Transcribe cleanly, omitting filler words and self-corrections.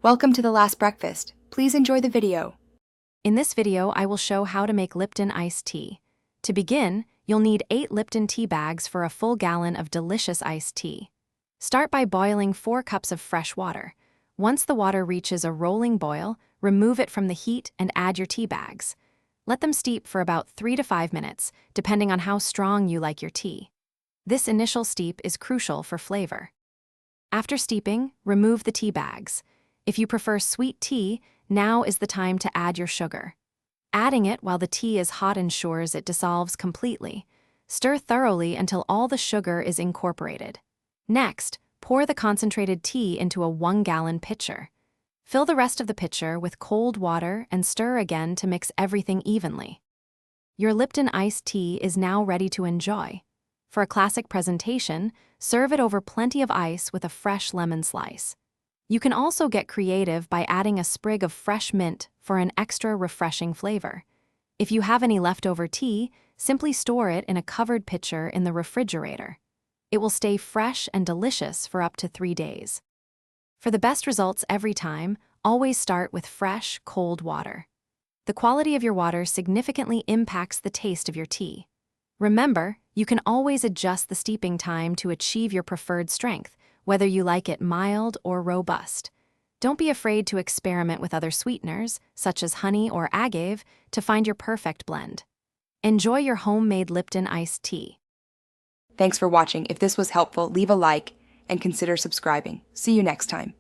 Welcome to the last breakfast. Please enjoy the video. In this video, I will show how to make Lipton iced tea. To begin, you'll need 8 Lipton tea bags for a full gallon of delicious iced tea. Start by boiling 4 cups of fresh water. Once the water reaches a rolling boil, remove it from the heat and add your tea bags. Let them steep for about 3 to 5 minutes, depending on how strong you like your tea. This initial steep is crucial for flavor. After steeping, remove the tea bags. If you prefer sweet tea, now is the time to add your sugar. Adding it while the tea is hot ensures it dissolves completely. Stir thoroughly until all the sugar is incorporated. Next, pour the concentrated tea into a 1-gallon pitcher. Fill the rest of the pitcher with cold water and stir again to mix everything evenly. Your Lipton iced tea is now ready to enjoy. For a classic presentation, serve it over plenty of ice with a fresh lemon slice. You can also get creative by adding a sprig of fresh mint for an extra refreshing flavor. If you have any leftover tea, simply store it in a covered pitcher in the refrigerator. It will stay fresh and delicious for up to 3 days. For the best results every time, always start with fresh, cold water. The quality of your water significantly impacts the taste of your tea. Remember, you can always adjust the steeping time to achieve your preferred strength, whether you like it mild or robust. Don't be afraid to experiment with other sweeteners, such as honey or agave, to find your perfect blend. Enjoy your homemade Lipton iced tea. Thanks for watching. If this was helpful, leave a like and consider subscribing. See you next time.